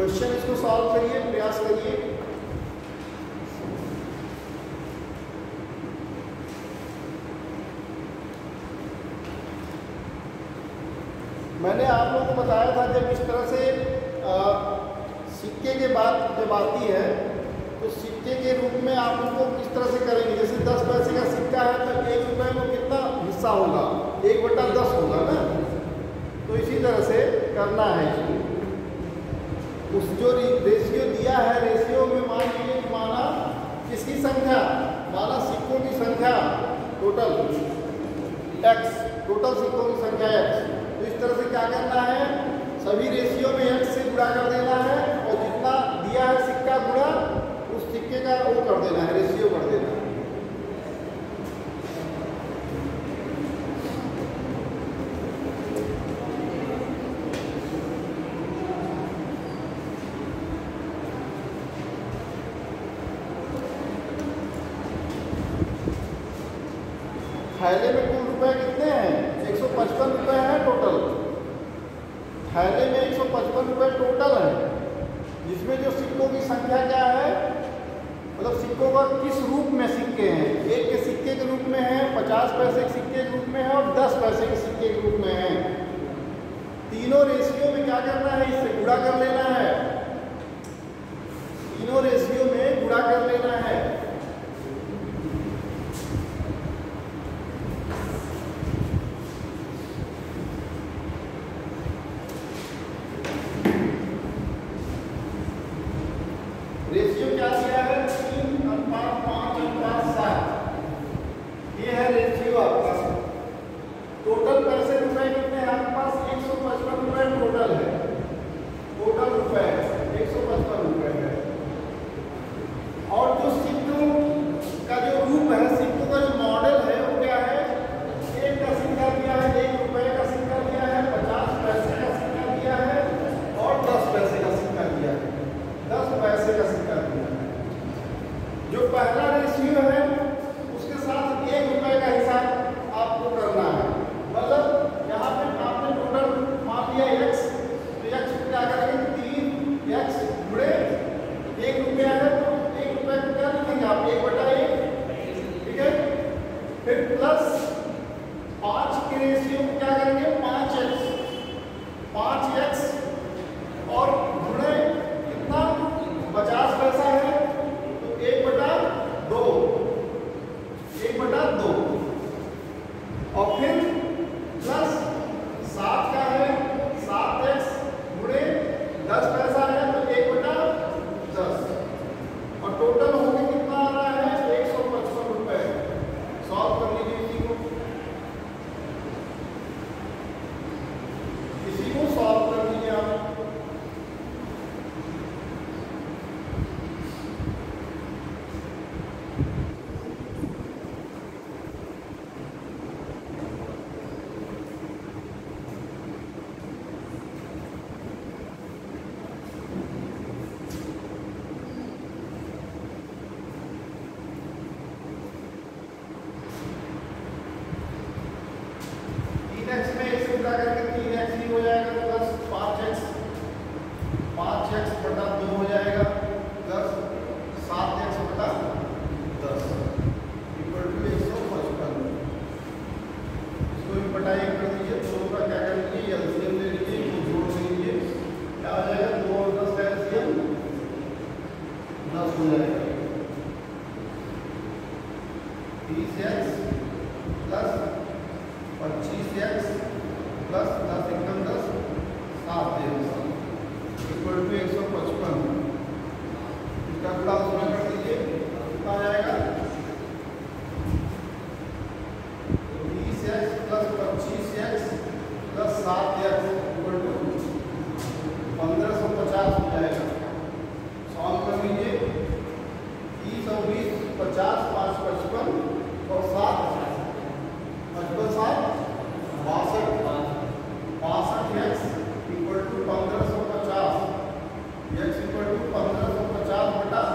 Question इसको solve करिए, प्रयास करिए। मैंने आप लोगों को बताया था जब इस तरह से सिक्के के बाद जब आती है तो सिक्के के रूप में आप उनको किस तरह से करेंगे। जैसे 10 पैसे का सिक्का है तो 1 रुपये में कितना हिस्सा होगा, 1/10 होगा ना। तो इसी तरह से करना है इसको। उस जो रेशियो दिया है, रेशियो में मान लीजिए माना किसकी संख्या, माना सिक्कों की संख्या टोटल x, टोटल सिक्कों की संख्या x। तो इस तरह से क्या करना है, सभी रेशियो में x से गुणा कर देना है और जितना दिया है सिक्का गुणा उस सिक्के का वो कर देना है, रेशियो कर देना है। थैले में कुल रुपए कितने हैं, 155 रुपये हैं टोटल। थैले में 155 रुपये टोटल है, जिसमें जो सिक्कों की संख्या क्या है, मतलब सिक्कों का किस रूप में सिक्के हैं। 1 के सिक्के के रूप में है, 50 पैसे के सिक्के के रूप में है और 10 पैसे के सिक्के के रूप में है। तीनों रेशियो में क्या करना है, इससे गुणा कर लेना है। तीनों रेशियो में गुणा कर लेना है। रेशियो क्या दिया है, 3:5:7। ये है रेशियो आपका। टोटल पैसे रुपए कितने हैं आपके पास, 155 रुपये टोटल है। टोटल रुपए 155 रुपये है। और जो सिक्कों का जो रूप है, सिक्कों का जो मॉडल है वो क्या है, 1 का सिक्का दिया है, 1 रुपये का सिक्का दिया है, 50 पैसे का सिक्का दिया है और 10 पैसे का सिक्का दिया है। 10 पैसे का सिक्का दिया है। जो पहला रेशियो है उसके साथ 1 रुपये का हिसाब आपको करना है। मतलब यहाँ पे आपने टोटल मान लिया x, तो x को क्या करेंगे, 3x गुणे 1 रुपया है तो 1 रुपये को क्या लिखेंगे आप, 1/1, ठीक है। फिर प्लस 5 के रेशियो को क्या करेंगे, 5x और गुणे कितना, 50 पैसा है तो 1/2, 1/2। और फिर प्लस 7 का है, 7x गुणे 10 पैसा है तो 1/10। और टोटल होके कितना आ रहा है, 155 रुपये। सॉल्व कर लीजिए इसी को सॉल्व कर लीजिए आप। x में इसे गुणा करके 3x ही हो जाएगा, प्लस 5x 5x/2 हो जाएगा, प्लस 7x/10 इक्वल टू 155। इसको भी बटाई कर दीजिए, दोनों का क्या कर लीजिए, एलसीएम ले लीजिए, जोड़ लीजिए, क्या हो जाएगा, 2 और 10 का एलसीएम 10 हो जाएगा। 30x प्लस 25x प्लस 10 एकदम 10, 7x इक्वल टू 155। इसका गुणा उसमें कर दीजिए, कितना आ जाएगा, 20x plus 25x plus 7x equal to 1550 हो जाएगा। सॉल्व कर लीजिए, 30 और 20 50, 5 55 और 7 55 7 62x equal to 1550। x equal to 1550/62।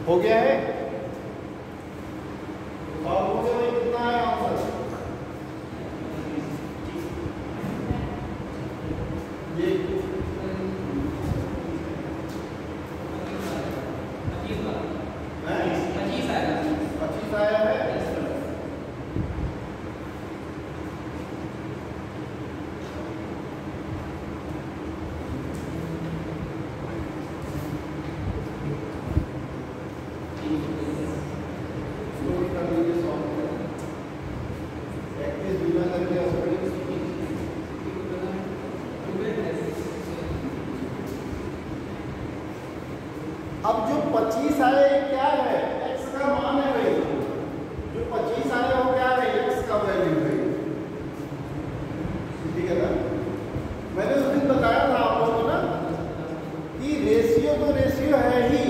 हो गया है? सॉल्व हो गया? कितना है आंसर? ये 25 आया है। अब जो 25 आया ये क्या है? x का मान है भाई। जो 25 आया वो क्या है? x का वैल्यू है। ठीक है ना? मैंने उस दिन बताया था आप लोगों को ना कि रेशियो तो रेशियो है ही।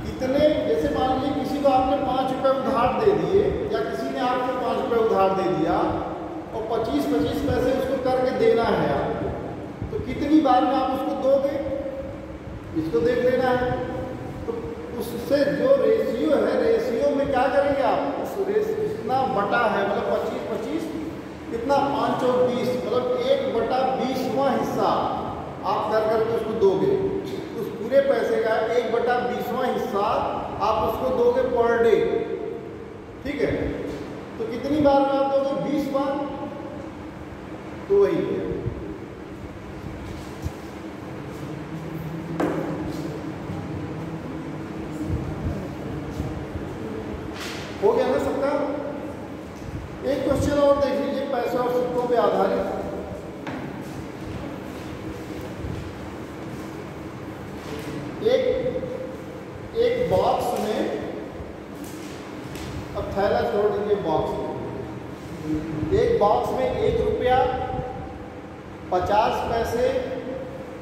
कितने, जैसे मान लीजिए किसी को आपने 5 रुपए उधार दे दिए या किसी ने आपको 5 रुपए उधार दे दिया और 25-25 पैसे उसको करके देना है आपको, तो कितनी बार में आप उसको दोगे? इसको देख लेना है। तो उससे जो रेशियो है, रेशियो में क्या करेंगे आप? उस रेशियो कितना बटा है, मतलब 25-25 कितना, 5 और 20, मतलब 1/20वां हिस्सा आप कर करके उसको दोगे। उस पूरे पैसे का 1/20वां हिस्सा आप उसको दोगे पर डे। ठीक है? तो कितनी बार में आप दोगे? 20 बार। तो वही है। हो गया ना सबका? एक क्वेश्चन और देख लीजिए पैसे और सिक्कों पे आधारित। एक बॉक्स में, अब थैला छोड़ दीजिए, बॉक्स में, एक बॉक्स में 1 रुपया, 50 पैसे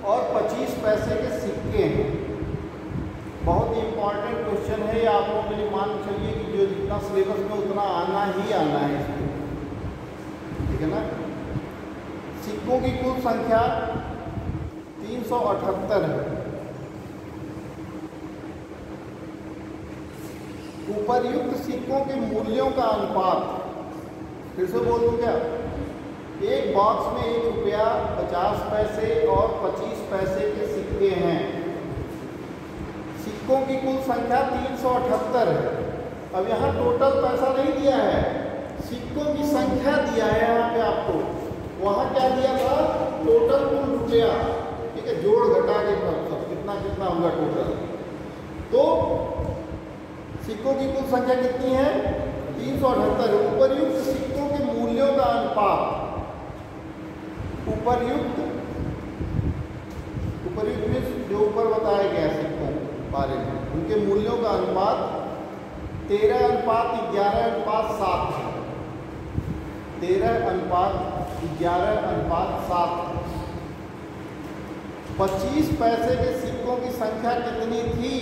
और 25 पैसे के सिक्के हैं। बहुत ही इंपॉर्टेंट क्वेश्चन है ये। आप लोगों के लिए मान चलिए कि जो जितना सिलेबस में उतना आना ही आना है इसमें। ठीक है ना? सिक्कों की कुल संख्या 378 है। उपर्युक्त सिक्कों के मूल्यों का अनुपात, फिर से बोल दूं क्या? एक बॉक्स में 1 रुपया, 50 पैसे और 25 पैसे के सिक्के हैं। सिक्कों की कुल संख्या 378 है। अब यहाँ टोटल पैसा नहीं दिया है, सिक्कों की संख्या दिया है यहाँ पे आपको। वहाँ क्या दिया था? टोटल कुल रुपया। ठीक है? जोड़ घटा के सब कितना कितना होगा टोटल। तो सिक्कों की कुल संख्या कितनी है? 378। उपर्युक्त सिक्कों के मूल्यों का अनुपात, उपर्युक्त में जो ऊपर बताया गया सिक्कों बारे में, उनके मूल्यों का अनुपात 13:11:7 है। 13:11:7। 25 पैसे के सिक्कों की संख्या कितनी थी?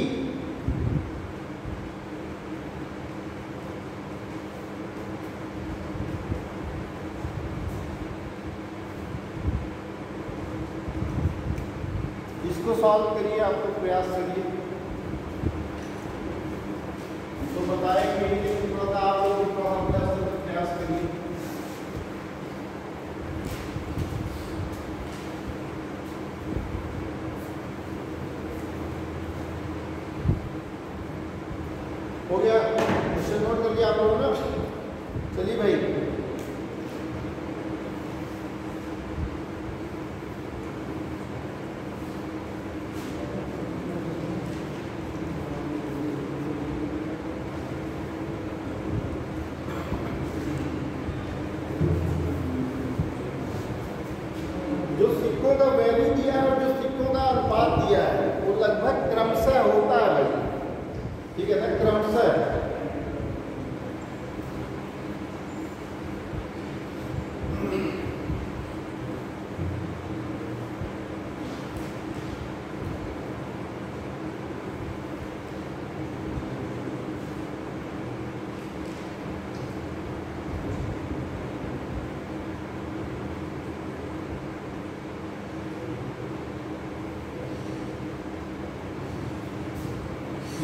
इसको सॉल्व करिए, आपको प्रयास करिए। तो बताएंगे लेकिन थोड़ा सा आप लोग प्रयास करिए। हो गया? क्वेश्चन नोट कर लिया आप लोगों ने? चलिए भाई, जो सिक्कों का वैल्यू दिया है और जो सिक्कों का अनुपात दिया है वो लगभग क्रमशः होता है भाई। ठीक है ना? क्रमशः।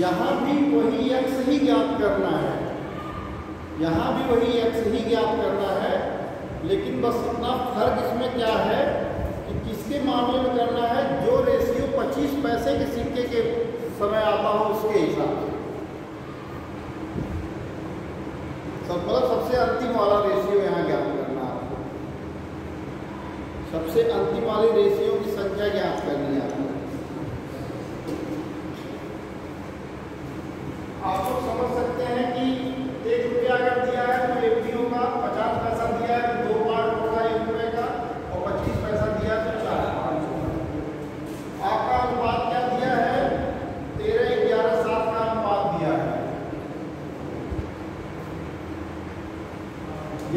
यहाँ भी वही x ही ज्ञात करना है, यहाँ भी वही x ही ज्ञात करना है, लेकिन बस इतना फर्क इसमें क्या है कि किसके मामले में करना है, जो रेशियो 25 पैसे के सिक्के के समय आता हो उसके हिसाब से। मतलब सबसे अंतिम वाला रेशियो यहाँ ज्ञात करना है आपको, सबसे अंतिम वाली रेशियो की संख्या ज्ञात करनी है आपको। आप लोग समझ सकते हैं कि 1 रुपया अगर दिया है तो एफडीओ का 50 पैसा दिया है तो 2 पार्ट होगा 1 रुपये का, और 25 पैसा दिया है तो 4 पार्ट होगा। आपका अनुपात क्या दिया है, 13:11:7 का अनुपात दिया है।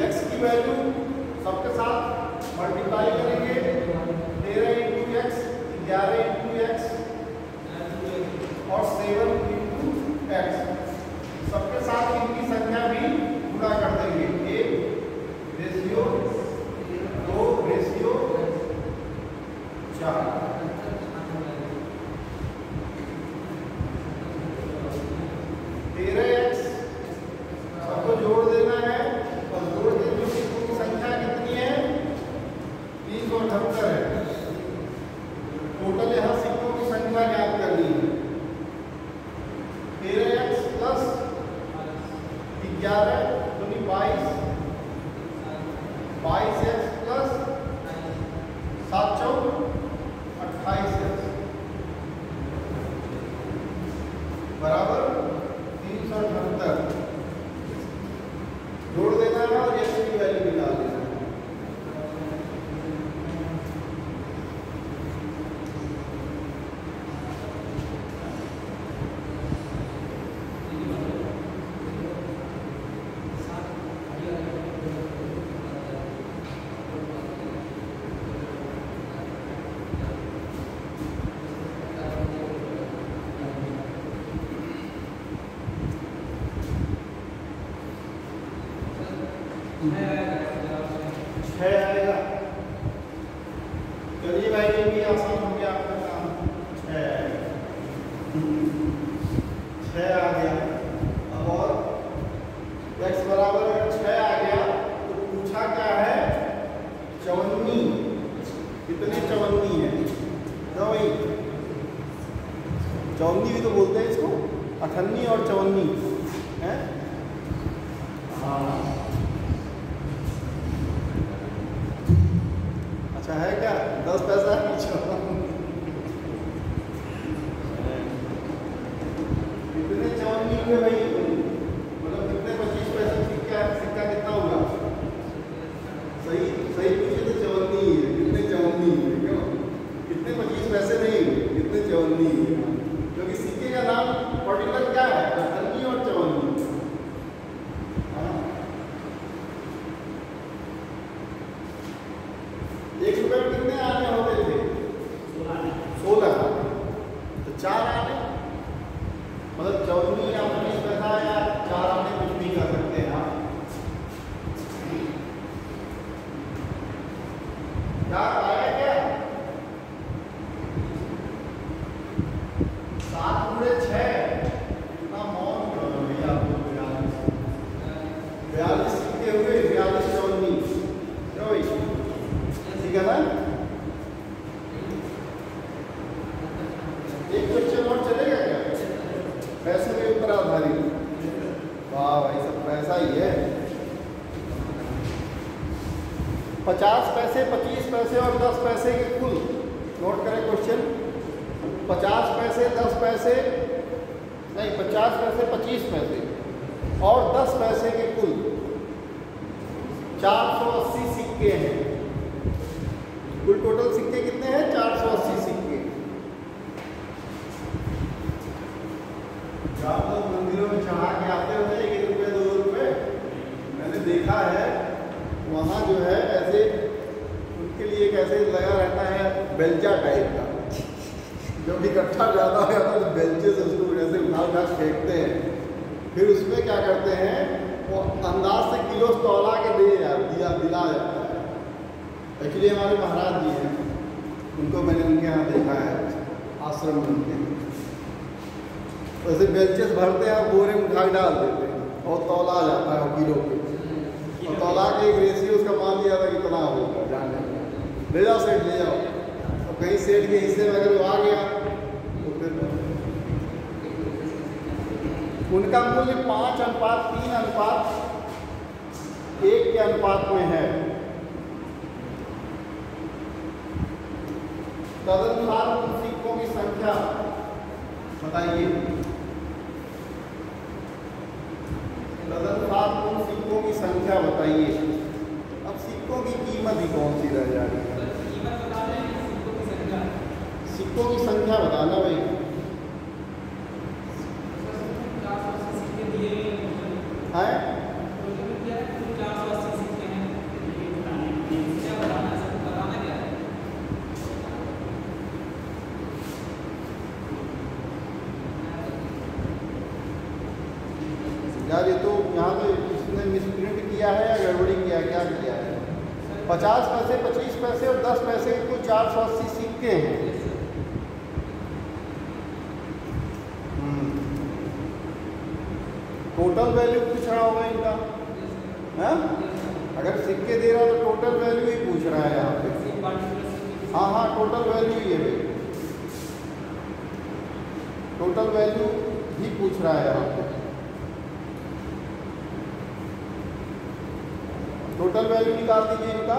x की वैल्यू सबके साथ मल्टीप्लाई करेंगे, 13 × x, 11 × x और 7 × x, सबके साथ इनकी संख्या भी गुणा कर देंगे। 1:2:4 13x सबको जोड़ देना है, और जोड़ के जो सिक्कों की संख्या कितनी है, 378 है। टोटल यहाँ सिक्कों की संख्या ज्ञात करनी है। 13x प्लस 11 दूनी 22, 22x प्लस 7 × 28x बराबर 378। जोड़ देना है और x की वैल्यू निकाल देना है। आएगा। चलिए भाई, ये भी आसान हो गया आपका काम। 6 आ गया। अब और x बराबर अगर 6 आ गया तो पूछा क्या है, 54। कितने 54 है, तो भाई 54 भी तो बोलते हैं इसको, 58 और 54 है। हाँ अच्छा है क्या, 10 पैसा कितने 54 में भाई, मतलब कितने 25 पैसे सिक्का कितना होगा, सही पूछे तो 54 ही है। कितने 54 है, क्यों कितने 25 पैसे नहीं, कितने 54 है, क्योंकि सिक्के का नाम पर्टिकुलर क्या है, 58 और 54। एक रुपये में कितने आने होते थे, 16। तो 4 आने, मतलब 54 या 25 पैसा या 4 आने, कुछ भी कर सकते हैं आप। क्या आया क्या, 7 × 6 कितना मौन भैया, 42 सिक्के हुए, 42 54, क्यों भाई, ठीक है ना। एक क्वेश्चन और चलेगा क्या, पैसे के ऊपर आधारित। वाह भाई, सब पैसा ही है। 50 पैसे, 25 पैसे और 10 पैसे के कुल, नोट करें क्वेश्चन। 50 पैसे, 10 पैसे नहीं, 50 पैसे, 25 पैसे और 10 पैसे के कुल 480 सिक्के हैं। कुल टोटल सिक्के कितने हैं, 480 सिक्के। आप लोग मंदिरों में चढ़ा के आते होंगे 1 रुपये 2 रुपये, मैंने देखा है वहाँ जो है ऐसे उनके लिए कैसे लगा रहता है बेलचा टाइप का, जब इकट्ठा ज़्यादा हो जाता है तो बेलचे से उसको ऐसे उठा फेंकते हैं। फिर उसमें क्या करते हैं, वो अंदाज से किलो तौला के दिला जाता है। एक्चुअली हमारे महाराज जी हैं, उनको मैंने उनके यहाँ देखा है, आश्रम में उनके। वैसे बेल्चेस भरते हैं और बोरे में उठा के डाल देते हैं और तौला आ जाता है किलो पे, और तौला के एक रेशियो उसका मान दिया था कितना होगा जाने, ले जाओ सेठ ले जाओ। अब कहीं सेठ के हिस्से में अगर वो आ गया तो फिर उनका मूल्य 5:3:1 के अनुपात में है। तदनुसार उन सिक्कों की संख्या बताइए। तदनुसार उन सिक्कों की संख्या बताइए। अब सिक्कों की कीमत ही कौन सी रह जा रही है? सिक्कों की संख्या बताना भाई। है यार, ये तो यहाँ तो इसने मिसप्रिंट किया है या गड़बड़ी किया है, क्या किया है? 50 पैसे, 25 पैसे और 10 पैसे के कुल 480 सिक्के हैं। टोटल वैल्यू पूछ रहा होगा इनका, है? अगर सिक्के दे रहा तो टोटल वैल्यू ही पूछ रहा है यहाँ पे। हाँ हाँ, टोटल वैल्यू ही है भाई, टोटल वैल्यू ही पूछ रहा है यहाँ पे। टोटल वैल्यू निकाल दीजिए इनका,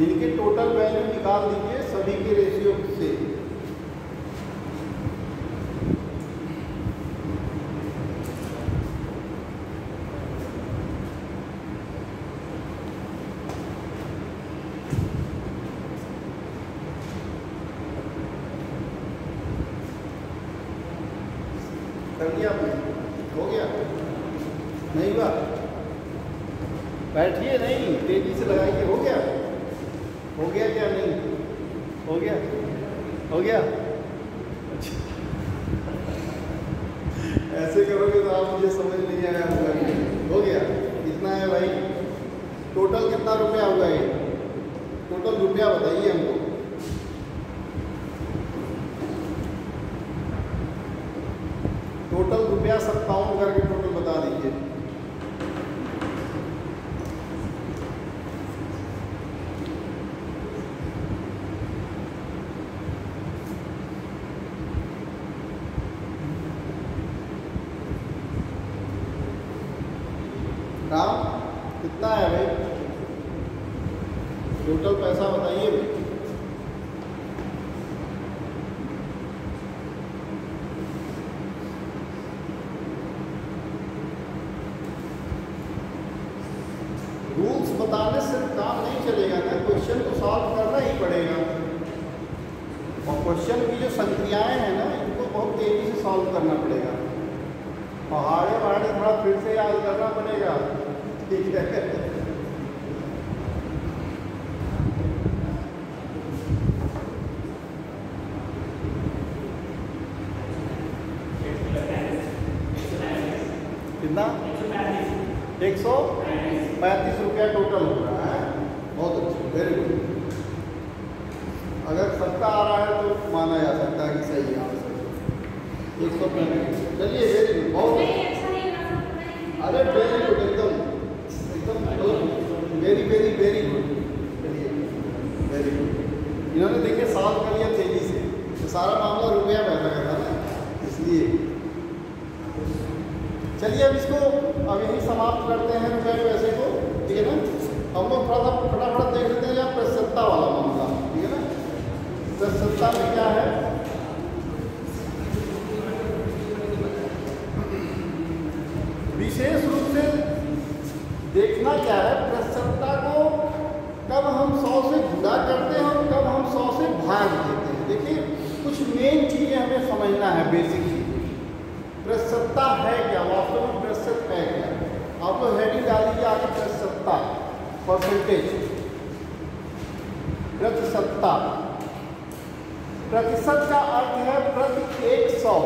इनके टोटल वैल्यू निकाल दीजिए सभी के रेशियो से। कर दिया आपने? हो गया? नहीं हुआ? बैठिए, नहीं तेजी से लगाइए। हो गया? हो गया क्या? नहीं हो गया? हो गया? अच्छा, ऐसे करोगे तो आप मुझे समझ नहीं आया होगा। हो गया? कितना है भाई? टोटल कितना रुपया हुआ ये? टोटल रुपया बताइए हमको। टोटल रुपया 57 करके टोटल बता दीजिए। राम कितना है भाई? टोटल पैसा बताइए भाई। रूल्स बताने से काम नहीं चलेगा ना, क्वेश्चन को सॉल्व करना ही पड़ेगा। और क्वेश्चन की जो संख्याएं हैं ना, इनको बहुत तेजी से सॉल्व करना पड़ेगा। पहाड़े थोड़ा फिर से याद करना पड़ेगा, ठीक है? कितना? 135 रुपया टोटल हो रहा है। बहुत अच्छा, वेरी गुड। अगर 70 आ रहा है तो माना जा सकता है कि सही है आंसर। 135, चलिए वेरी गुड, बहुत अच्छा। अरे वेरी गुड, एकदम वेरी वेरी वेरी गुड। चलिए वेरी गुड। इन्होंने देखिए सॉल्व कर लिया तेजी से, तो सारा मामला रुपया पैसा का था ना, इसलिए। चलिए अब इसको अब यही समाप्त करते हैं रुपये पैसे को, ठीक है ना? हम लोग थोड़ा सा फटाफट देख लेते हैं यहाँ प्रसन्नता वाला मामला, ठीक है ना? प्रसन्नता में क्या है? विशेष रूप से देखना क्या है, प्रसन्नता को कब हम 100 से गुणा करते हैं और कब हम 100 से भाग देते हैं। देखिए कुछ मेन चीज़ें हमें समझना है, बेसिक चीज़ें। प्रसन्नता है क्या, वास्तव में प्रतिशत है क्या? आप लोग हेडिंग डालिए आगे, प्रसन्नता, परसेंटेज, प्रतिशतता। प्रतिशत का अर्थ है प्रति 100,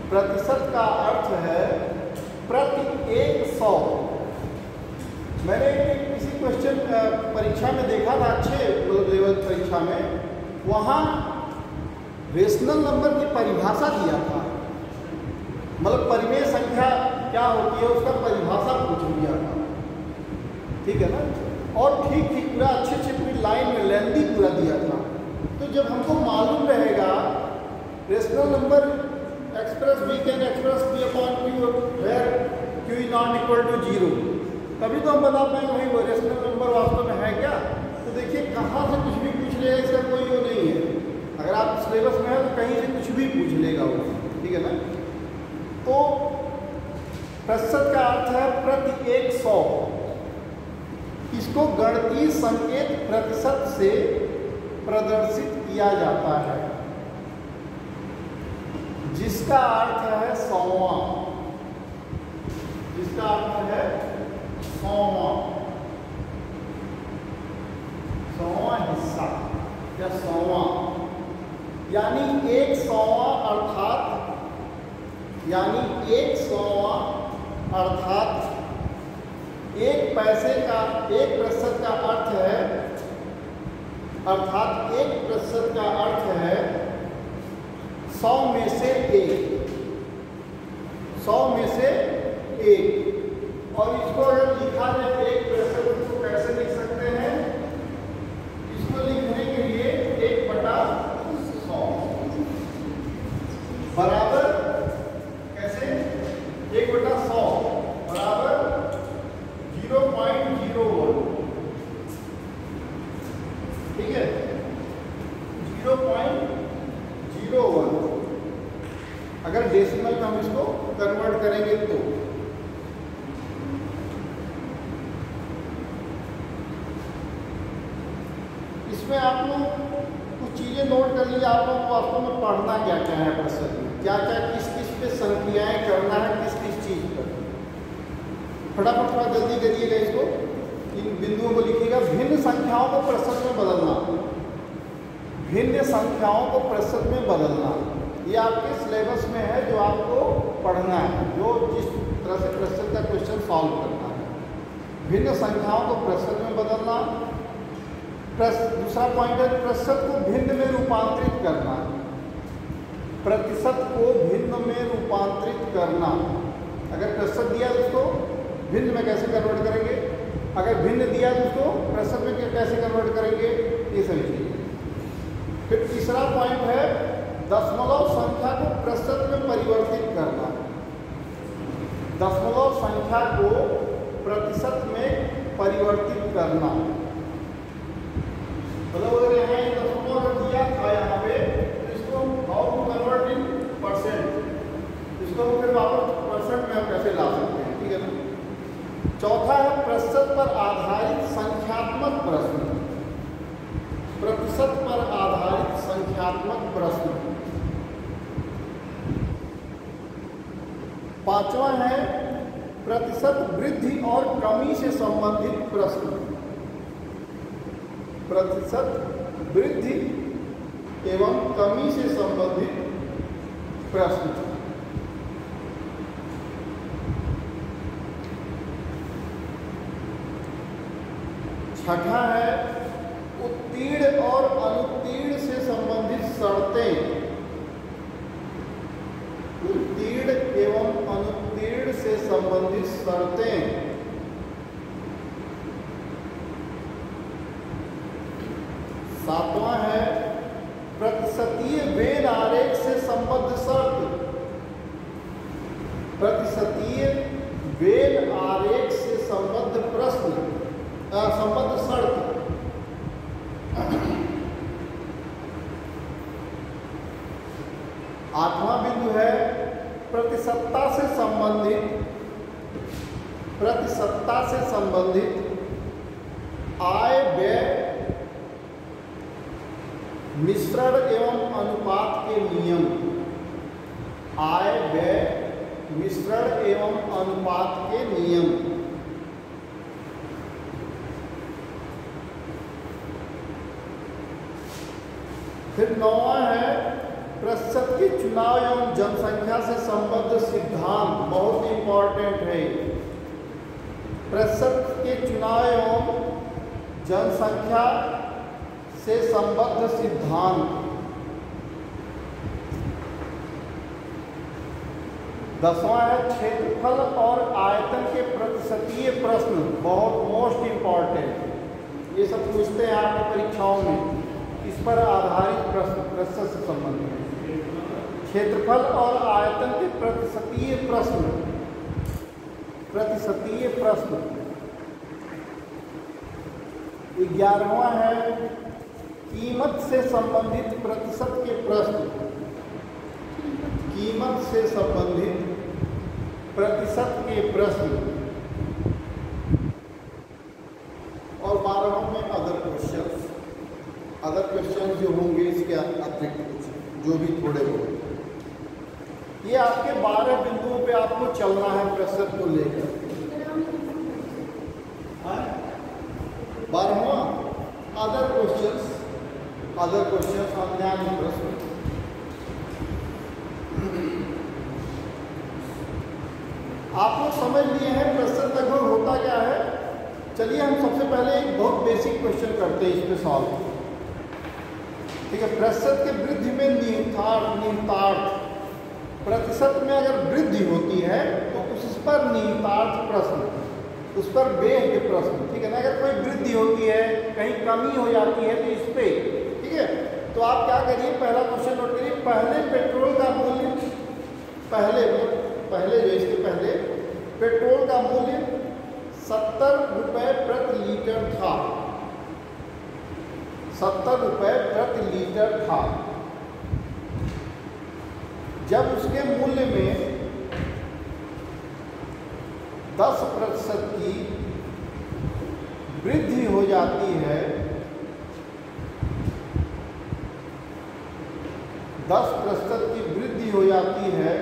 प्रतिशत का अर्थ है प्रति 100। मैंने किसी क्वेश्चन परीक्षा में देखा था, अच्छे लेवल परीक्षा में वहाँ रेशनल नंबर की परिभाषा दिया था, मतलब परिमेय संख्या क्या होती है उसका परिभाषा पूछ लिया था, ठीक है ना। और ठीक ठीक पूरा अच्छे पूरी लाइन में लेंदी पूरा दिया था। तो जब हमको मालूम रहेगा rational number express we can express P upon Q where Q is not equal to 0, तभी तो हम बता पाएंगे भाई वो रेशनल नंबर वास्तव में है क्या। तो देखिए कहाँ से कुछ भी पूछ लेगा, इसका कोई वो नहीं है। अगर आप सिलेबस में है तो कहीं से कुछ भी पूछ लेगा वो, ठीक है ना। तो प्रतिशत का अर्थ है प्रति 100। इसको गणितीय संकेत प्रतिशत से प्रदर्शित किया जाता है, जिसका अर्थ है 100वां, जिसका अर्थ है 100वां हिस्सा या 100वां, यानी 100वां अर्थात, यानी 100वां अर्थात 1 पैसे का 1% का अर्थ है, अर्थात 1% का अर्थ है 100 में से 1, 100 में से 1। और इसको अगर लिखा जाए 1%, इसको कैसे लिख सकते हैं? इसको लिखने के लिए 1/100 बराबर कैसे 1/100 बराबर 0.01, ठीक है 0.01। अगर डेसिमल में हम इसको कन्वर्ट करेंगे तो इसमें आप लोग कुछ चीज़ें नोट कर लीजिए। आप लोग वास्तव में पढ़ना क्या क्या है प्रतिशत में, क्या क्या किस किस पे संख्याएं करना है, किस किस चीज़ पर। फटाफट थोड़ा जल्दी करिएगा इसको, इन बिंदुओं को लिखिएगा। भिन्न संख्याओं को प्रतिशत में बदलना, भिन्न संख्याओं को प्रतिशत में बदलना, ये आपके सिलेबस में है जो आपको पढ़ना है, जो जिस तरह से प्रतिशत का क्वेश्चन सॉल्व करना है। भिन्न संख्याओं को प्रतिशत में बदलना। दूसरा पॉइंट है प्रतिशत को भिन्न में रूपांतरित करना, प्रतिशत को भिन्न में रूपांतरित करना। अगर प्रतिशत दिया तो उसको भिन्न में कैसे कन्वर्ट करेंगे, अगर भिन्न दिया तो उसको प्रतिशत में कैसे कन्वर्ट करेंगे, ये सभी चीज़ें। फिर तीसरा पॉइंट है दशमलव संख्या को प्रतिशत में परिवर्तित करना, दशमलव संख्या को प्रतिशत में परिवर्तित करना। मतलब अगर यहाँ दशमलव दिया था यहाँ पे, इसको how to convert in percent, इसको फिर वापस परसेंट में हम कैसे ला सकते हैं, ठीक है ना। चौथा है प्रतिशत पर आधारित संख्यात्मक प्रश्न, प्रतिशत पर आधारित संख्यात्मक प्रश्न। पांचवा है प्रतिशत वृद्धि और कमी से संबंधित प्रश्न, प्रतिशत वृद्धि एवं कमी से संबंधित प्रश्न। छठा है उत्तीर्ण और अनुत्तीर्ण से संबंधित शर्तें, उत्तीर्ण एवं अनुत्तीर्ण से संबंधित शर्तें। सातवां है प्रतिशतीय वेन आरेख से संबद्ध शर्त, प्रतिशतीय वेन आरेख से संबद्ध प्रश्न, संबद्ध शर्त। आठवां बिंदु है प्रतिशतता से संबंधित, प्रतिशतता से संबंधित आय व्यय मिश्रण एवं अनुपात के नियम, आय व्यय मिश्रण एवं अनुपात के नियम। फिर नौवां है प्रतिशत के चुनाव एवं जनसंख्या से संबद्ध सिद्धांत, बहुत इंपॉर्टेंट है। प्रतिशत के चुनाव एवं जनसंख्या से संबद्ध सिद्धांत। 10वां है क्षेत्रफल और आयतन के प्रतिशतीय प्रश्न, बहुत मोस्ट इंपॉर्टेंट। ये सब पूछते हैं आपकी परीक्षाओं में, इस पर आधारित प्रश्न से संबंधित है। क्षेत्रफल और आयतन के प्रतिशतीय प्रश्न, प्रतिशतीय प्रश्न। 11वां है कीमत से संबंधित प्रतिशत के प्रश्न, कीमत से संबंधित प्रतिशत के प्रश्न। और 12वां में अदर क्वेश्चंस, अदर क्वेश्चंस जो होंगे इसके अतिरिक्त जो भी थोड़े होंगे। ये आपके 12 बिंदुओं पे आपको चलना है प्रतिशत को लेकर। 12वां अदर क्वेश्चंस, अदर क्वेश्चंस अन्य प्रश्न। आप लोग समझ लिए हैं प्रतिशत लगभग होता क्या है। चलिए हम सबसे पहले एक बहुत बेसिक क्वेश्चन करते हैं इस पे सॉल्व। ठीक है, प्रतिशत के वृद्धि में निहितार्थ, प्रतिशत में अगर वृद्धि होती है तो उस पर निहितार्थ प्रश्न, उस पर बेस्ड प्रश्न। ठीक है ना, अगर कोई वृद्धि होती है, कहीं कमी हो जाती है तो इस पे, ठीक है। तो आप क्या करिए, पहला क्वेश्चन नोट करिए। पहले पेट्रोल का मूल्य, पहले जो इसके पहले पेट्रोल का मूल्य 70 रुपये प्रति लीटर था, 70 रुपये प्रति लीटर था। जब उसके मूल्य में 10% की वृद्धि हो जाती है, 10% की वृद्धि हो जाती है,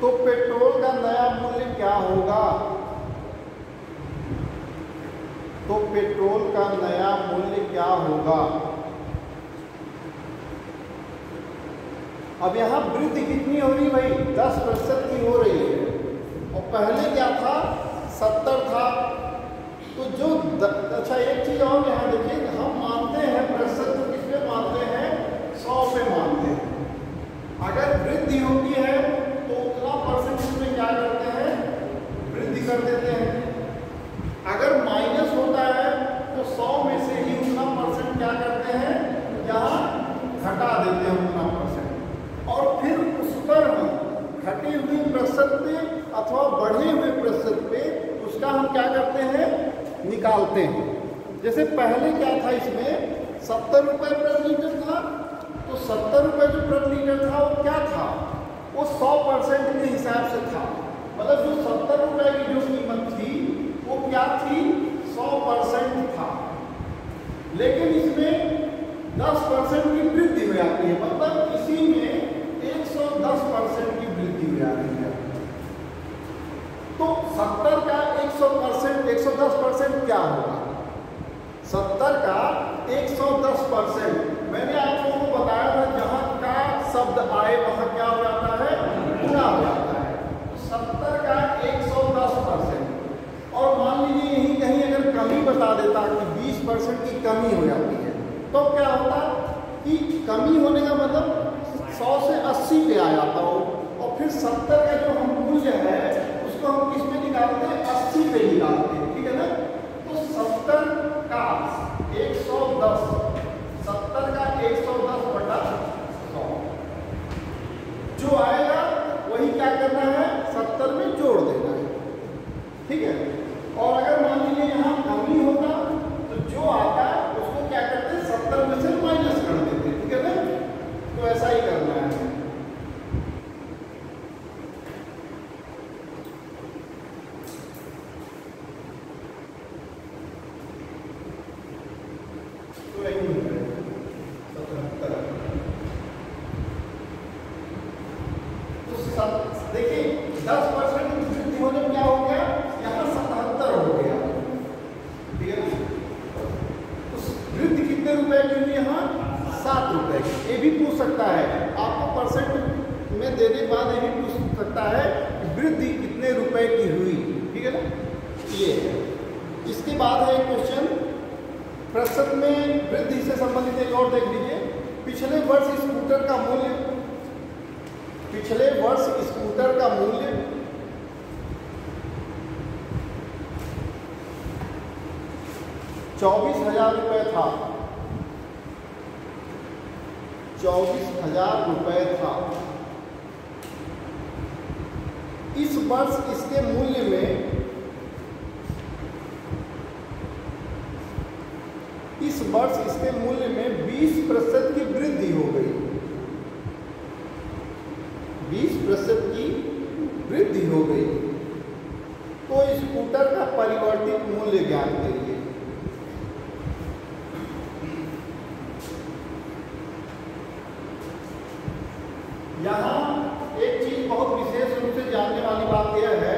तो पेट्रोल का नया मूल्य क्या होगा? तो पेट्रोल का नया मूल्य क्या होगा? अब यहां वृद्धि कितनी हो रही भाई? 10% की हो रही है, और पहले क्या था? 70 था। तो जो अच्छा एक चीज और यहां देखिए, हम मानते हैं प्रतिशत को किस पे मानते हैं? 100 पे मानते हैं। अगर वृद्धि होती है तो उतना परसेंट इसमें क्या करते हैं? वृद्धि कर देते हैं। अगर माइनस होता है तो 100 में से ही उतना परसेंट क्या करते हैं? यहाँ घटा देते हैं उतना परसेंट, और फिर उस पर घटे हुए प्रतिशत पे अथवा बढ़े हुए प्रतिशत पे उसका हम क्या करते हैं? निकालते हैं। जैसे पहले क्या था, इसमें 70 रुपये प्रति लीटर था, तो 70 रुपये जो प्रति लीटर था वो क्या था? वो 100% के हिसाब से था। मतलब जो 70 रुपये की जो कीमत थी वो क्या थी? 100% था। लेकिन इसमें 10% की वृद्धि हो जाती है, मतलब इसी में 110% की वृद्धि हो जाती है। तो 70 का 110% क्या होगा? 70 का 110%, मैंने आप लोगों को बताया था जहां का शब्द आए वहां क्या हो जाता है? गुणा हो जाता है। तो 70 का 110%, और मान लीजिए यही कहीं अगर कमी बता देता कि 20% की कमी हो जाती है, तो क्या होता कि कमी होने का मतलब 100 से 80 पे आ जाता हो, और फिर 70 का जो हम मूल्य है उसको हम किस में निकालते हैं? 80 पे निकालते हैं। ठीक है ना? तो 70 का 110, 70 का 110 बटा 100 जो आएगा वही क्या करना है? 70 में जोड़ देना है। ठीक है? और अगर मान लीजिए यहाँ कमी होता तो जो आता उसको क्या करते हैं? 70 में से माइनस कर देते। ठीक है ना? तो ऐसा ही करना है। देखिए 10% की वृद्धि होने में क्या हो गया? यहाँ 77 हो गया। ठीक है ना? तो वृद्धि कितने रुपए की हुई? यहाँ 7 रुपए की। ये भी पूछ सकता है आपको, परसेंट में देने के बाद ये भी पूछ सकता है वृद्धि कितने रुपए की हुई। ठीक है ना? ये है। इसके बाद है क्वेश्चन प्रतिशत में वृद्धि से संबंधित एक और देख लीजिए। पिछले वर्ष स्कूटर का मूल्य 24,000 रुपये था। 24,000 रुपये था। इस वर्ष इसके मूल्य में 20% की वृद्धि हो गई। 20% की वृद्धि हो गई। तो स्कूटर का परिवर्तित मूल्य ज्ञात करिए। यहाँ एक चीज बहुत विशेष रूप से जानने वाली बात यह है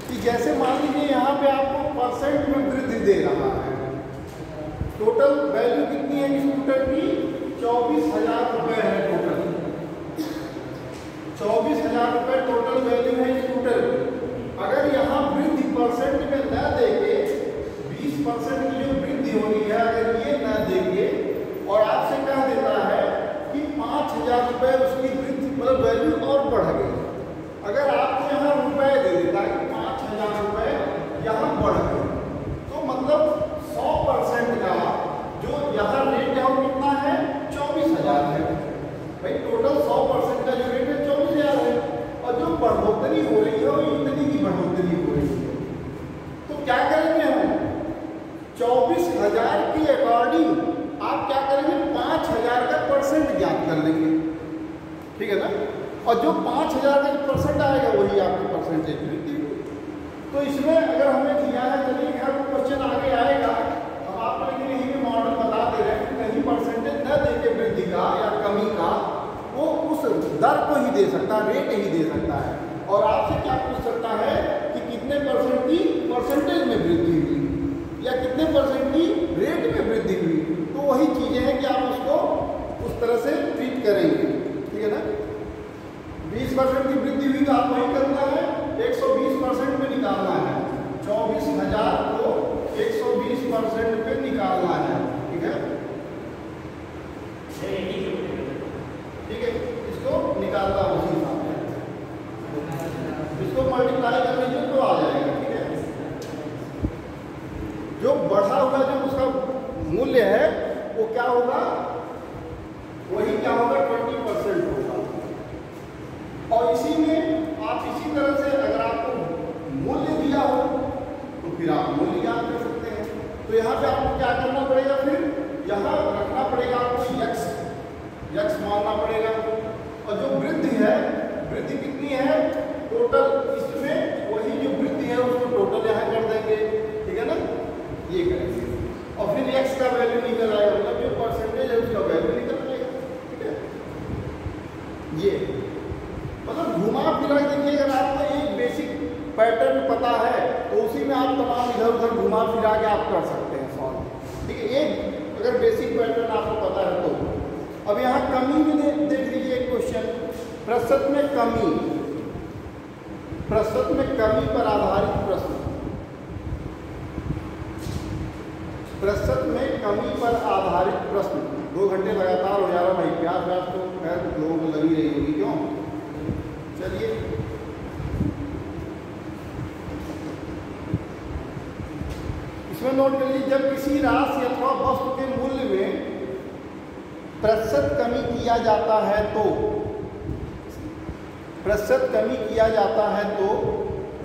कि जैसे मान लीजिए यहाँ पे आपको परसेंट में वृद्धि दे रहा है। टोटल वैल्यू कितनी है स्कूटर की? 24,000 रुपये है टोटल। 24,000 रुपये टोटल वैल्यू है स्कूटर की। अगर यहाँ वृद्धि परसेंट में न देके 20% की जो वृद्धि हो रही है, अगर ये न देके और आपसे कह देता है कि 5,000 रुपये उसकी वृद्धि मतलब वैल्यू और बढ़ गई। अगर आपको यहाँ रुपए दे देता है कि 5,000 रुपये यहाँ बढ़ गए, तो मतलब 100% का जो यहाँ रेट है वो कितना है? 24,000 है। भाई टोटल 100% का जो रेट है 24,000 है, और जो बढ़ोतरी हो रही है वो इतनी की बढ़ोतरी हो रही है। तो क्या करेंगे हम? 24,000 के अकॉर्डिंग आप क्या करेंगे? 5,000 का परसेंट ज्ञात कर लेंगे, ठीक है ना? और जो 5,000 का परसेंट आएगा वही आपकी परसेंटेज वृद्धि होगी। तो इसमें अगर हमें दिया है, चलिए खैर वो क्वेश्चन आगे आएगा, हम आपको लेकिन यही भी मॉडल बता दे रहे हैं कि कहीं परसेंटेज न देके वृद्धि का या कमी का वो उस दर को ही दे सकता है, रेट ही दे सकता है। और आपसे क्या पूछ सकता है कि कितने परसेंट की परसेंटेज में वृद्धि हुई या कितने परसेंट की रेट में वृद्धि हुई। तो वही चीजें हैं कि आप उसको उस तरह से ट्रीट करेंगे, ठीक है ना? 20% की वृद्धि हुई तो आप वही करना है, 120% में निकालना है। 24,000 को 120% पे निकालना है, ठीक है? ठीक है, इसको निकालना उसी हिसाब से, इसको मल्टीप्लाई कर लीजिए तो आ जाएगा, ठीक है? जो बढ़ा हुआ जो उसका मूल्य है वो क्या होगा? वही क्या होगा? 20% होगा। और इसी में आप इसी तरह से अगर आपको मूल्य दिया हो तो फिर आप मूल्य ज्ञात कर सकते हैं। तो यहाँ पे आपको क्या करना पड़ेगा? फिर यहाँ रखना पड़ेगा आपको यक्स मानना पड़ेगा। और जो वृद्धि है, वृद्धि कितनी है टोटल, इसमें वही जो वृद्धि है उसको टोटल यहाँ कर देंगे, ठीक है ना? ये करेंगे और फिर एक्स का वैल्यू निकल आएगा, मतलब जो परसेंटेज है उसका वैल्यू निकल आएगा, ठीक है? ये मतलब घुमा फिरा देखिए, अगर आपको एक बेसिक पैटर्न पता है तो उसी में आप तमाम इधर उधर घुमा फिरा के आप कर सकते हैं सॉल्व, ठीक है? एक अगर बेसिक पैटर्न आपको पता है तो। अब यहाँ कमी में देख लीजिए एक क्वेश्चन, प्रतिशत में कमी, प्रतिशत में कमी पर आधारित प्रश्न। प्रतिशत में कमी पर आधारित प्रश्न। 2 घंटे लगातार हो जा रहा भाई, प्यास व्यास तो खैर लोगों को लगी रही होगी, क्यों? चलिए इसमें नोट कर लीजिए, जब किसी राशि अथवा वस्तु के मूल्य में प्रतिशत कमी किया जाता है तो, प्रतिशत कमी किया जाता है तो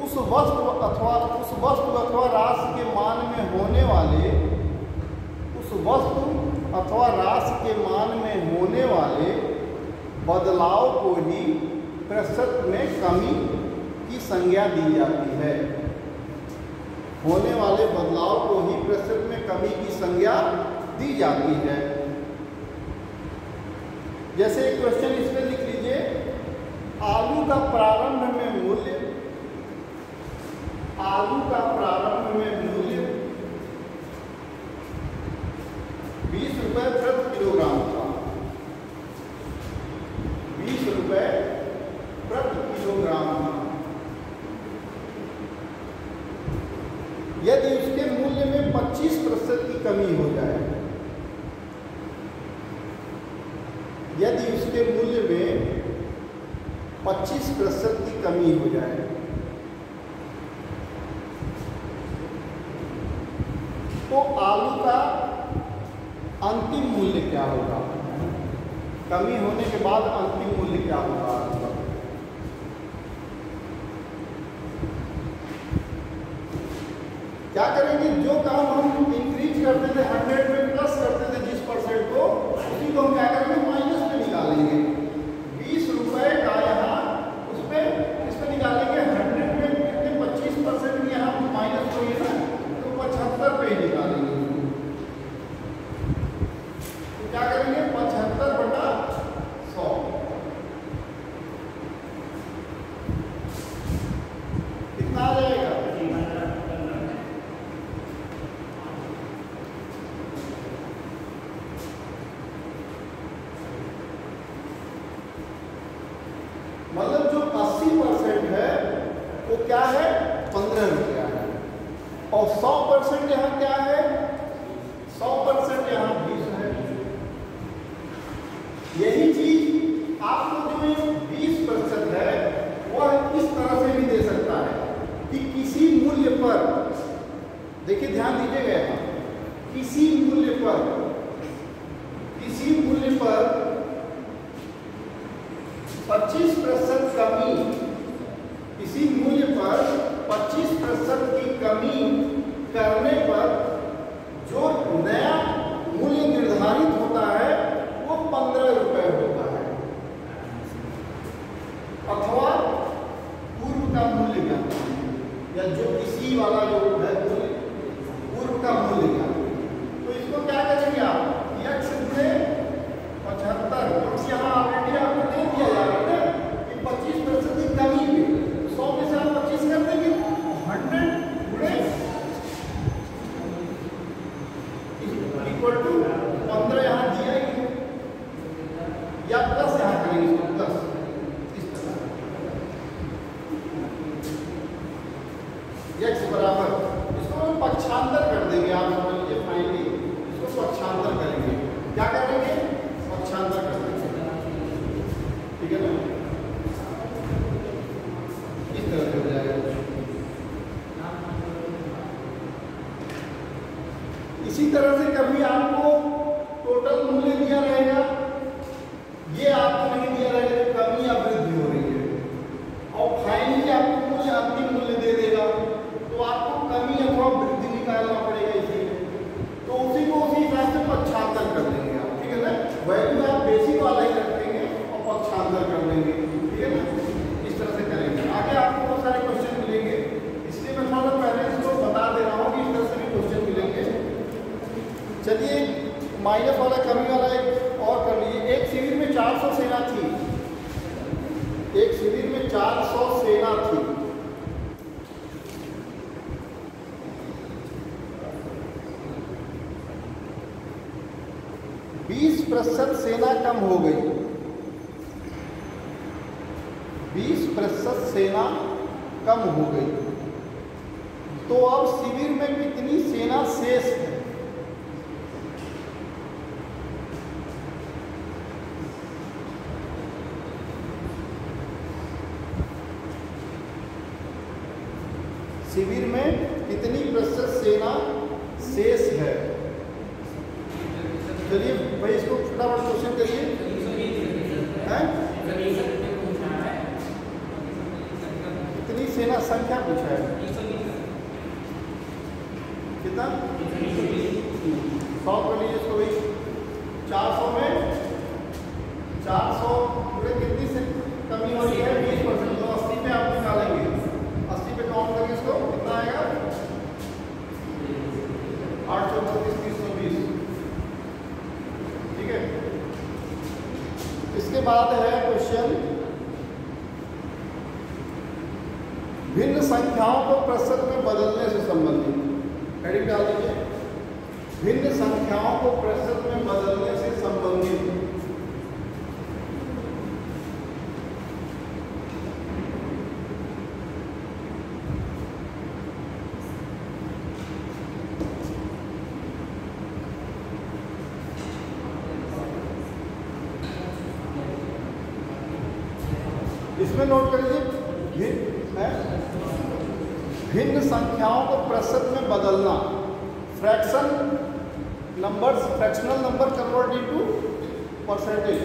उस वस्तु अथवा राशि के मान में होने वाले, उस वस्तु अथवा राशि के मान में होने वाले बदलाव को ही प्रतिशत में कमी की संज्ञा दी जाती है। होने वाले बदलाव को ही प्रतिशत में कमी की संज्ञा दी जाती है। जैसे एक क्वेश्चन इसमें लिख लीजिए, आलू का प्रारंभ में मूल्य, आलू का प्रारंभ में मूल्य 20 रुपये प्रति किलोग्राम था। 20 रुपये प्रति किलोग्राम था। यदि उसके मूल्य में 25% यदि उसके मूल्य में 25% की कमी हो जाए तो आलू का अंतिम मूल्य क्या होगा? कमी होने के बाद अंतिम मूल्य क्या होगा आलू का? क्या करेंगे? जो काम हम इंक्रीज करते थे 100 में प्लस करते थे जिस परसेंट को, उसी को हम क्या करेंगे? माइनस में निकालेंगे। 20 रुपए का यहाँ उस पर निकालेंगे। 100 में कितने 25% यहाँ माइनस होगी ना, तो 75 पे ही निकालेंगे। तो क्या करेंगे? 75/100 कितना आ जाएगा? मतलब जो 80% है वो क्या है? 15 रुपया है। और 100% यहाँ क्या है? 100% यहाँ 20 है। यही चीज आपको जो 20% है वह इस तरह से भी दे सकता है कि किसी मूल्य पर, देखिए ध्यान दीजिएगा यहाँ, किसी मूल्य पर 25% कमी, किसी मूल्य पर 25% की कमी करने पर जो नया मूल्य निर्धारित होता है वो 15 रुपए होता है। अथवा पूर्व का मूल्य ज्ञात, या जो किसी वाला जो है मूल्य, पूर्व का मूल्य ज्ञात। तो इसको क्या करेंगे आप? x से 75, क्योंकि यहाँ ऑलरेडी आपको दे दिया जा रहा है कि 25% की कमी में 100 में से आप 25 कर देंगे, 100 गुणे इक्वल टू 15 यहाँ दिया ही, या प्लस यहाँ करेंगे इसको प्लस, इस तरह x बराबर, इसको हम पक्षांतर कर देंगे। आप समझ लीजिए, फाइनली इसको पक्षांतर करेंगे। क्या करेंगे? पक्षांतर कर देंगे, ठीक है ना? इस तरह से हो जाएगा। इसी तरह से कभी आपको टोटल मूल्य दिया रहेगा, ये आपको नहीं दिया रहेगा कि कमी या वृद्धि हो रही है, और फाइनली आपको मूल्य अंतिम मूल्य दे देगा, तो आपको कमी अथवा वृद्धि निकालना पड़ेगा इसी में। तो उसी को उसी हिसाब से पक्षांतर कर देंगे आप, ठीक है ना? वैल्यू आप बेसिक वाला ही रखेंगे और पक्षांतर कर लेंगे, ठीक है ना? इस तरह से करेंगे। आगे आपको बहुत सारे क्वेश्चन मिलेंगे, इसलिए मैं थोड़ा पहले इसको बता दे रहा हूँ कि इस तरह से भी क्वेश्चन मिलेंगे। चलिए माइनस वाला, कमी वाला एक और कर लीजिए। एक शिविर में 400 सेना थी, एक शिविर में 400 सेना थी। % सेना कम हो गई, 20% सेना कम हो गई, तो अब शिविर में कितनी सेना शेष है? शिविर में कितनी % सेना शेष है? चलिए भाई इसको फटाफट क्वेश्चन करिए। कितनी सेना संख्या पूछा है? कितना? 100 कर लीजिए इसको भाई। 400 में 400 पूरे कितनी से कमी हो रही है? 20%। तो 80 पे आप निकालेंगे, 80 पे काउंट करके इसको कितना आएगा? 832, 320, ठीक है? इसके बाद है क्वेश्चन, भिन्न संख्याओं को प्रतिशत में बदलने से संबंधित। हेडिंग डाल दीजिए, भिन्न संख्याओं को प्रतिशत में बदलने से संबंधित। इसमें नोट करिए भिन्न संख्याओं को प्रतिशत में बदलना, fractional number convert into percentage,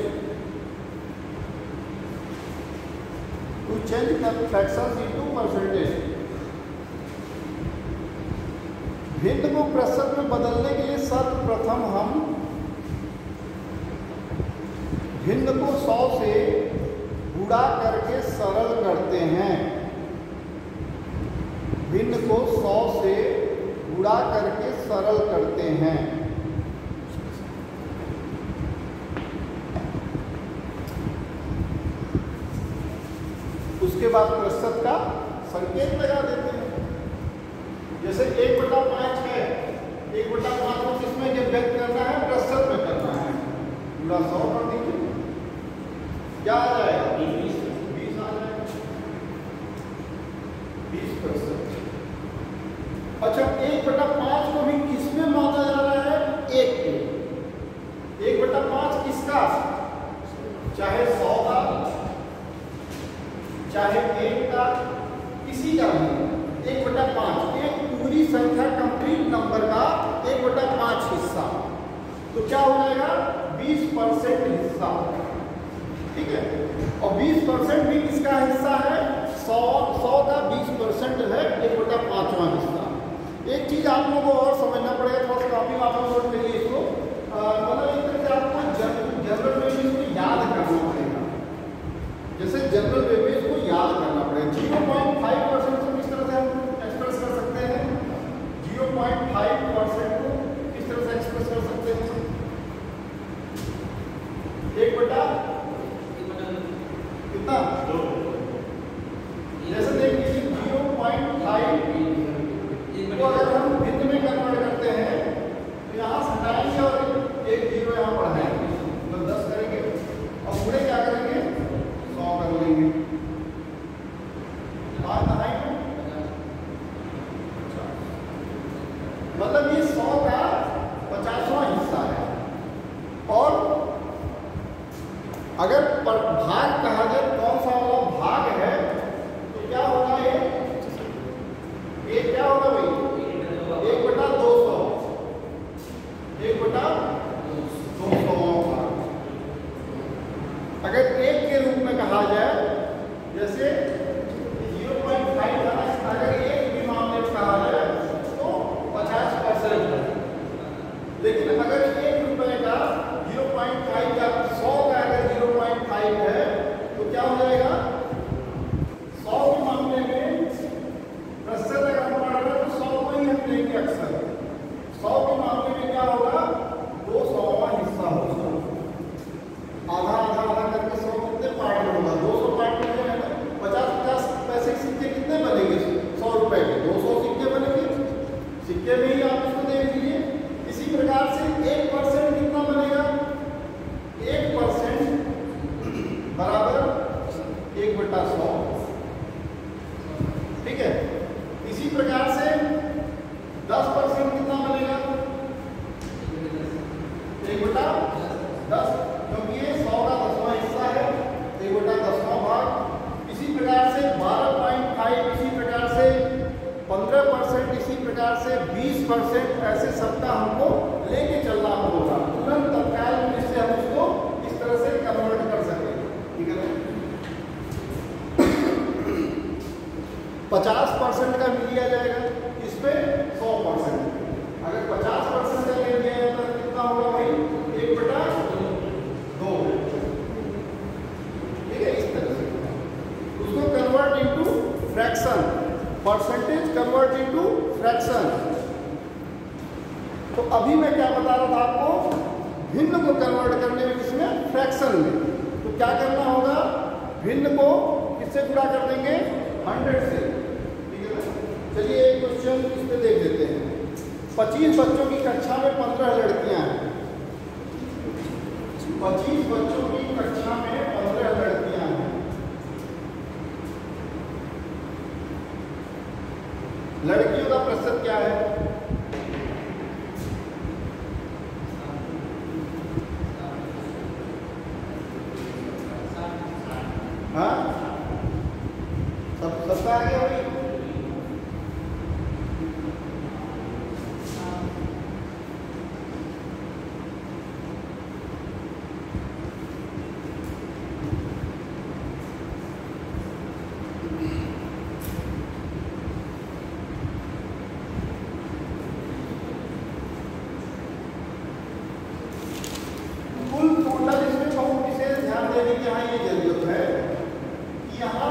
to change the fractions into percentage. भिन्न को प्रतिशत में बदलने के लिए सर्वप्रथम हम भिन्न को 100 से गुणा करके सरल करते हैं। भिन्न को 100 से गुणा करके सरल करते हैं। उसके बाद प्रतिशत का संकेत लगा देते हैं। जैसे 1/5 है, 1/5 को किसमें जब व्यक्त करना है, प्रतिशत में करना है, गुणा 100 कर दीजिए, क्या आ जाएगा, 20 आ जाएगा, 20%। अच्छा, 1/5 को भी किसमें माना जा रहा है, 1 को। 1/5 किसका, चाहे 100 का, चाहे 1 का, किसी का भी 1/5, एक पूरी संख्या कंप्लीट नंबर का 1/5 हिस्सा, तो क्या हो जाएगा, 20% हिस्सा। ठीक है, और 20% भी किसका हिस्सा है, 100 का 20% है 1/5वां हिस्सा। एक चीज आप लोगों को और समझना पड़ेगा, थोड़ा सा कॉपी वापस नोट करिए इसको, मतलब एक तरह से आपको जनरल वेवेज को याद करना पड़ेगा। जैसे जनरल वेवेज को याद करना पड़ेगा, 0.5% को किस तरह से हम एक्सप्रेस कर सकते हैं, 0.5% को किस तरह से एक्सप्रेस कर सकते हैं, 1/2 कितना, 2। जैसे देख लीजिए 0.5 को अगर हम भिन्न में कन्वर्ट करते हैं तो यहाँ से हटाएंगे और एक 0 यहाँ बढ़ाएंगे, मतलब 10 करेंगे और पूरे क्या करेंगे, 100 कर लेंगे। बात आएगी, मतलब ये 100 का 50वां हिस्सा है। और अगर भाग कहा जाए कौन सा वाला भाग है तो क्या होगा, ये क्या होगा भाई, 1/200, 1/200। अगर 1 के रूप में कहा जाए, जैसे 0.5 था, अगर 1 के मामले में कहा जाए तो 50%, लेकिन अगर 1 रुपए का 0.5 का 100 का अगर 0.5 है तो क्या हो जाएगा, 100 के मामले में प्रतिशत अगर हम पढ़ रहे हैं तो 100 को ही हम लेंगे अक्सर। 100 के मामले में क्या होगा, 200वां हिस्सा होगा, आधा आधा आधा करके 100 कितने पार्ट में होगा, 200 पार्ट में है ना, 50-50 पैसे के सिक्के कितने बनेंगे, 100 रुपए के 200 सिक्के बनेंगे, सिक्के में ही आप इसको देख लीजिए। इसी प्रकार से 1% कितना बनेगा, 1% बराबर 1/100। ठीक है, इसी प्रकार से 10% कितना बनेगा, 1/10, क्योंकि ये 100 का 10वां हिस्सा है, 1/10वां भाग। इसी प्रकार से 12.5, इसी प्रकार से 15%, इसी प्रकार से 20%, ऐसे सबका हमको लेके चलना होगा, तुरंत तत्काल में इससे हम उसको इस तरह से कन्वर्ट कर सकें। ठीक है, 50% का भी लिया जाएगा, इस पे 100%। अगर 50% का ले लिया जाए तो कितना होगा भाई, 1/2। ठीक है, इस तरह से उसको convert into fraction, percentage convert into fraction. तो अभी मैं क्या बता रहा था आपको, भिन्न को कन्वर्ट करने में, किसमें, फ्रैक्शन में। तो क्या करना होगा, भिन्न को किससे गुणा कर देंगे, 100 से। ठीक है ना, चलिए एक क्वेश्चन इस पे देख लेते हैं। 25 बच्चों की कक्षा में 15 लड़कियां हैं। 25 बच्चों की कक्षा में 15 लड़कियां हैं। लड़कियों का प्रतिशत क्या है, हाँ, देने की यहाँ ये जरूरत है कि यहाँ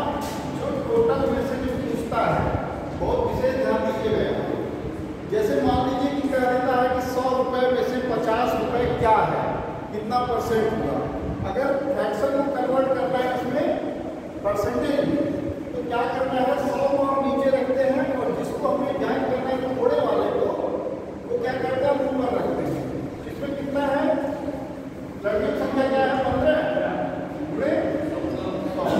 जो टोटल में से जो पूछता है बहुत विशेष ध्यान दीजिएगा यहाँ। जैसे मान लीजिए कि कह देता है कि 100 रुपए में से 50 रुपए क्या है, कितना परसेंट हुआ। अगर फ्रैक्शन को कन्वर्ट करना है इसमें परसेंटेज में, तो क्या करना है 100 को हम नीचे रखते हैं और जिसको हमें ज्ञान करना है थोड़े वाले को वो क्या करते हैं हम ऊपर रखते हैं। इसमें कितना है, लड़कियों की संख्या क्या है 15 पूरे 100।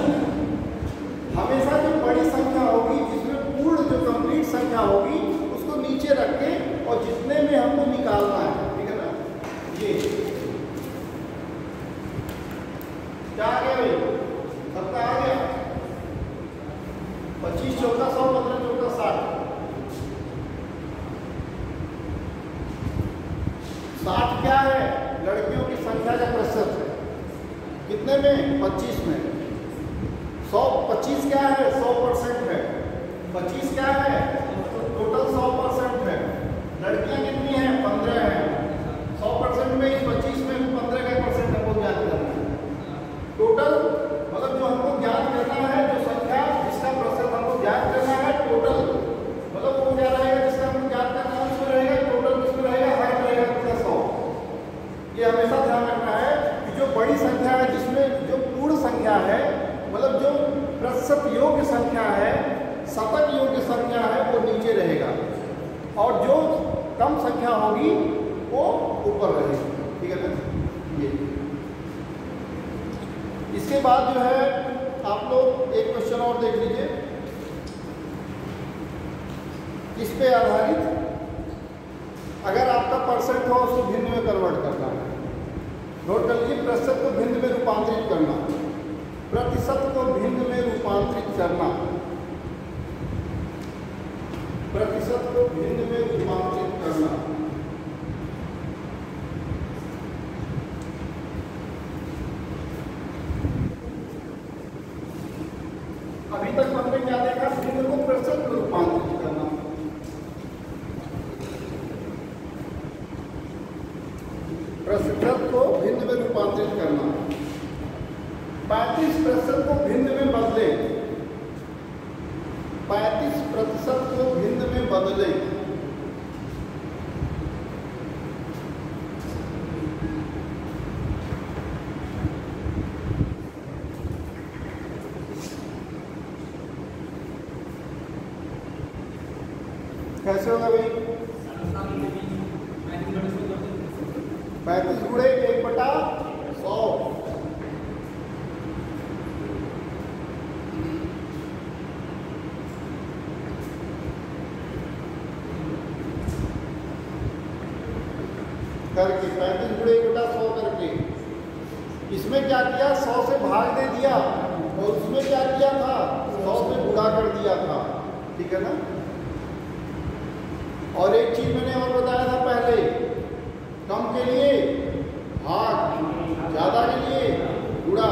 हमेशा जो बड़ी संख्या होगी जिसमें पूर्ण जो कंप्लीट संख्या होगी उसको नीचे रख के और जितने में हमको निकालना है, ठीक है ना। ये क्या आ गया भाई, सबका आ गया 25 चौका 100 15 चौका 60। 60 क्या है, लड़कियों की संख्या का प्रतिशत है। कितने में, 25 में। 125 क्या है, 100% है। 25 क्या है, टोटल 100% है। लड़कियां कितनी हैं, 15 हैं। 100% में इस 25 में 15 का परसेंट हमको ज्ञात करना है। टोटल मतलब जो हमको ज्ञात करना है, जो संख्या जिसका प्रतिशत हमको ज्ञात करना है, टोटल मतलब वो क्या रहेगा, जिसका हमको ज्ञात करना है उसमें रहेगा टोटल, किसमें रहेगा, हर रहेगा कितना 100। ये हमेशा ध्यान रखना है कि जो बड़ी संख्या है जिसमें जो पूर्ण संख्या है मतलब जो प्रतिशत योग्य संख्या है, शतक योग्य संख्या है वो नीचे रहेगा और जो कम संख्या होगी वो ऊपर रहेगी, ठीक है ना। ये इसके बाद जो है आप लोग एक क्वेश्चन और देख लीजिए, इस पे आधारित अगर आपका परसेंट हो उसको भिन्न में कन्वर्ट करना है। नोट कर लीजिए, प्रतिशत को भिन्न में रूपांतरित करना, प्रतिशत को भिन्न में रूपांतरित करना, प्रतिशत को भिन्न में रूपांतरित करना। अभी तक हमने क्या देखा, भिन्न को प्रतिशत में रूपांतरित करना। प्रतिशत को भिन्न में रूपांतरित करना। 35% को भिन्न में बदले, 35% को भिन्न में बदले। कैसे होगा भाई, 35 गुणे 1/100। करके 35 गुणे 1/100 करके इसमें क्या किया, 100 से भाग दे दिया और उसमें क्या किया था, 100 से गुणा कर दिया था, ठीक है ना। और एक चीज मैंने और बताया था पहले, कम के लिए भाग, ज्यादा के लिए गुणा।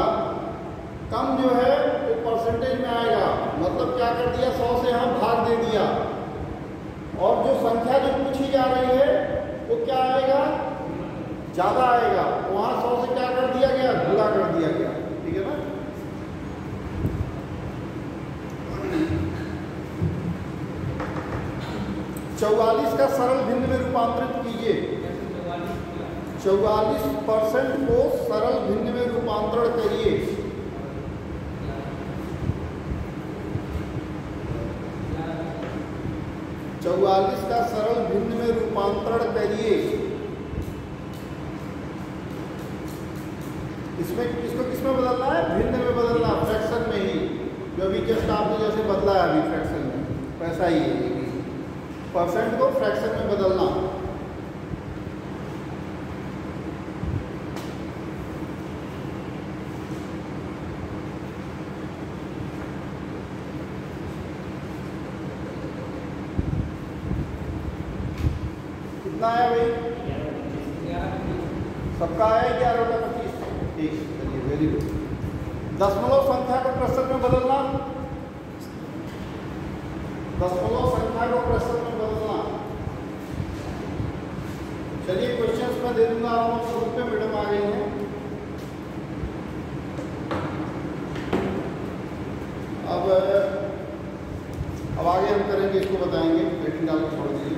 कम जो है वो परसेंटेज में आएगा, मतलब क्या कर दिया, 100 से हम भाग दे दिया और जो संख्या जो पूछी जा रही है वो क्या आएगा, ज्यादा आएगा। वहां 100 से क्या कर दिया गया, गुणा कर दिया गया, ठीक है ना। 44 का सरल भिन्न में रूपांतरित कीजिए। 44% को सरल भिन्न में रूपांतरण करिए। चौवालीस का सरल भिन्न में रूपांतरण करिए। इसमें इसको किसमें बदलना है, भिन्न में बदलना, फ्रैक्शन में ही, जो अभी जस्ट आपने जैसे बदला है अभी फ्रैक्शन में, वैसा ही है। परसेंट को फ्रैक्शन में बदलना। कितना आया भाई, सबका आया 11/25। ठीक, चलिए वेरी गुड। दशमलव संख्या को प्रतिशत में बदलना, दशमलव संख्या को प्रतिशत में बदलना। चलिए क्वेश्चंस मैं दे दूंगा, आप लोग ग्रुप में मैडम आ गई हैं। अब आगे हम करेंगे, इसको बताएंगे, रेटिंग डाल के छोड़ दीजिए।